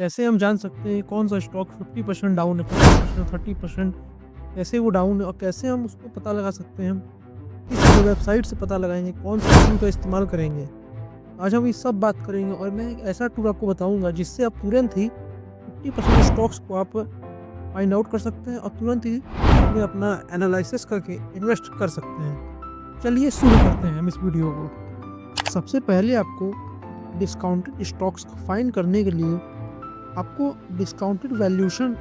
कैसे हम जान सकते हैं कौन सा स्टॉक 50% डाउन है, 50%, 30% कैसे वो डाउन है और कैसे हम उसको पता लगा सकते हैं हम किस वेबसाइट से पता लगाएंगे, कौन सा टूल का इस्तेमाल करेंगे। आज हम इस सब बात करेंगे और मैं एक ऐसा टूल आपको बताऊंगा जिससे आप तुरंत ही 50% स्टॉक्स को आप फाइंड आउट कर सकते हैं और तुरंत ही उसमें अपना एनालिसिस करके इन्वेस्ट कर सकते हैं। चलिए शुरू करते हैं हम इस वीडियो को। सबसे पहले आपको डिस्काउंटेड स्टॉक्स को फाइंड करने के लिए आपको डिस्काउंटेड वैल्यूएशन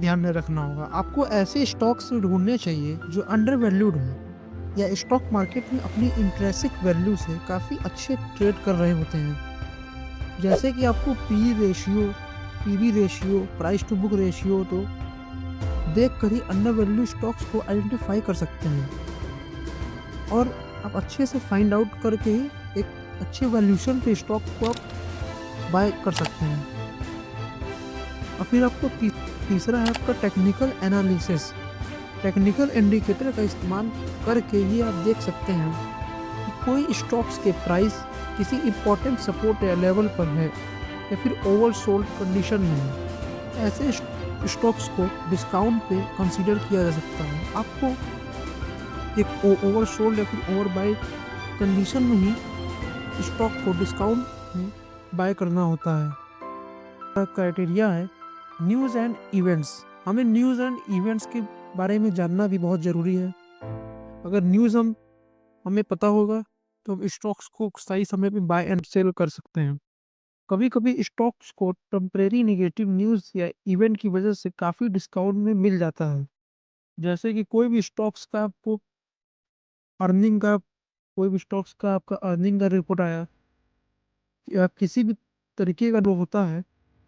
ध्यान में रखना होगा। आपको ऐसे स्टॉक्स ढूंढने चाहिए जो अंडर वैल्यूड हों या स्टॉक मार्केट में अपनी इंट्रिंसिक वैल्यू से काफ़ी अच्छे ट्रेड कर रहे होते हैं। जैसे कि आपको PV ratio, price to book ratio तो देख कर ही अंडर वैल्यू स्टॉक्स को आइडेंटिफाई कर सकते हैं और आप अच्छे से फाइंड आउट करके ही एक अच्छे वैल्यूएशन के स्टॉक को आप बाय कर सकते हैं। और फिर आपको तीसरा है आपका टेक्निकल एनालिसिस। टेक्निकल इंडिकेटर का इस्तेमाल करके ये आप देख सकते हैं कि कोई स्टॉक्स के प्राइस किसी इम्पोर्टेंट सपोर्ट या लेवल पर है या फिर ओवरसोल्ड कंडीशन में है। ऐसे स्टॉक्स को डिस्काउंट पे कंसीडर किया जा सकता है। आपको एक ओवरसोल्ड या फिर ओवरबाई कंडीशन में ही स्टॉक को डिस्काउंट में बाय करना होता है। क्राइटेरिया है न्यूज़ एंड इवेंट्स। हमें न्यूज़ एंड इवेंट्स के बारे में जानना भी बहुत ज़रूरी है। अगर न्यूज़ हमें पता होगा तो हम स्टॉक्स को सही समय पे बाय एंड सेल कर सकते हैं। कभी कभी स्टॉक्स को टेम्परेरी नेगेटिव न्यूज़ या इवेंट की वजह से काफ़ी डिस्काउंट में मिल जाता है। जैसे कि कोई भी स्टॉक्स का आपको अर्निंग का कोई भी स्टॉक्स का आपका अर्निंग का रिपोर्ट आया या किसी भी तरीके का वो होता है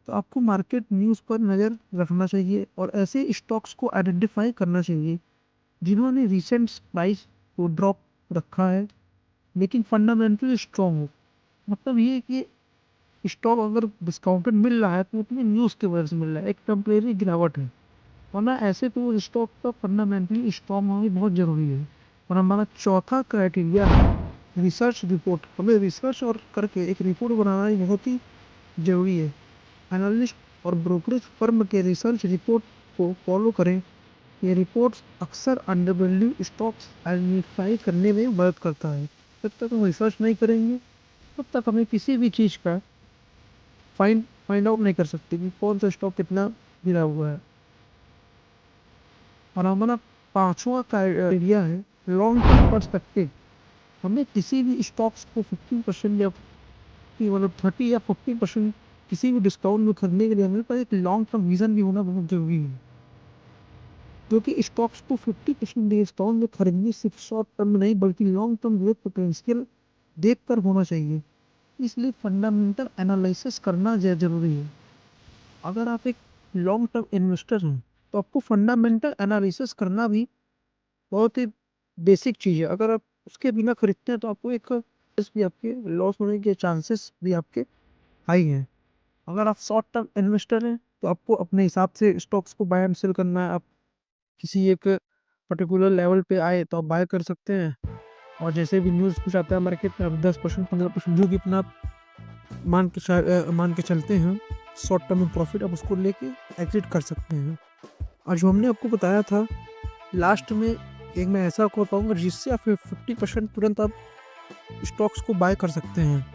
तो आपको मार्केट न्यूज़ पर नज़र रखना चाहिए और ऐसे स्टॉक्स को आइडेंटिफाई करना चाहिए जिन्होंने रिसेंट प्राइस को ड्रॉप रखा है लेकिन फंडामेंटली स्ट्रॉन्ग हो। मतलब ये है कि स्टॉक अगर डिस्काउंटेड मिल रहा है तो उतनी न्यूज़ की वजह से मिल रहा है, एक टेम्परेरी गिरावट है। वरना ऐसे तो स्टॉक का फंडामेंटली स्ट्रॉन्ग होना भी बहुत ज़रूरी है। और हमारा चौथा क्राइटेरिया है रिसर्च रिपोर्ट। हमें रिसर्च और करके एक रिपोर्ट बनाना ही बहुत ही ज़रूरी है। एनालिस्ट और ब्रोकरेज फर्म के रिसर्च रिपोर्ट को फॉलो करें। ये रिपोर्ट्स अक्सर अंडर वैल्यू स्टॉक्स आइडेंटिफाई करने में मदद करता है। जब तक हम रिसर्च नहीं करेंगे तब तक हमें किसी भी चीज़ का फाइंड आउट नहीं कर सकते कि कौन सा स्टॉक कितना गिरा हुआ है। और हमारा पांचवा क्राइटेरिया है लॉन्ग टर्म पर्सपेक्टिव। हमें किसी भी स्टॉक्स को 50% या मतलब 30 या 40% किसी भी डिस्काउंट में खरीदने के लिए हमें पास एक लॉन्ग टर्म विजन भी होना बहुत जरूरी है। क्योंकि स्टॉक्स को 50% डिस्काउंट में खरीदने सिर्फ शॉर्ट टर्म नहीं बल्कि लॉन्ग टर्म ग्रोथ पोटेंशियल देख कर होना चाहिए। इसलिए फंडामेंटल एनालिसिस करना जरूरी है। अगर आप एक लॉन्ग टर्म इन्वेस्टर हैं तो आपको फंडामेंटल एनालिसिस करना भी बहुत ही बेसिक चीज़ है। अगर आप उसके बिना खरीदते हैं तो आपको एक भी आपके लॉस होने के चांसेस भी आपके हाई हैं। अगर आप शॉर्ट टर्म इन्वेस्टर हैं तो आपको अपने हिसाब से स्टॉक्स को बाय एंड सेल करना है। आप किसी एक पर्टिकुलर लेवल पे आए तो आप बाय कर सकते हैं और जैसे भी न्यूज़ कुछ आता है मार्केट में आप 10% 15% जो कि अपना मान के चलते हैं शॉर्ट टर्म में प्रॉफिट आप उसको लेके एग्जिट कर सकते हैं। और जो हमने आपको बताया था लास्ट में एक मैं ऐसा को बताऊंगा जिससे आप 50% तुरंत आप स्टॉक्स को बाय कर सकते हैं।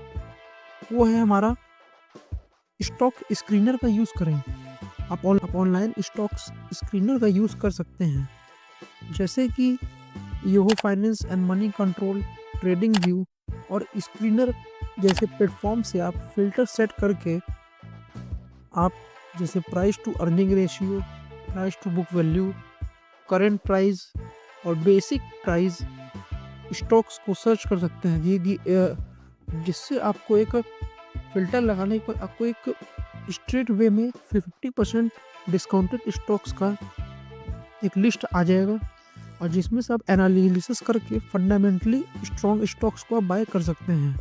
वो है हमारा स्टॉक स्क्रीनर का यूज़ करें। आप ऑनलाइन स्टॉक्स स्क्रीनर का यूज़ कर सकते हैं जैसे कि Yahoo finance and money control, trading view और स्क्रीनर जैसे प्लेटफॉर्म से आप फिल्टर सेट करके आप जैसे price to earning ratio, price to book value, current price और बेसिक प्राइस स्टॉक्स को सर्च कर सकते हैं। जिससे आपको एक फिल्टर लगाने पर आपको एक स्ट्रेट वे में 50% डिस्काउंटेड स्टॉक्स का एक लिस्ट आ जाएगा और जिसमें से आप एनालिसिस करके फंडामेंटली स्ट्रॉन्ग स्टॉक्स को आप बाय कर सकते हैं।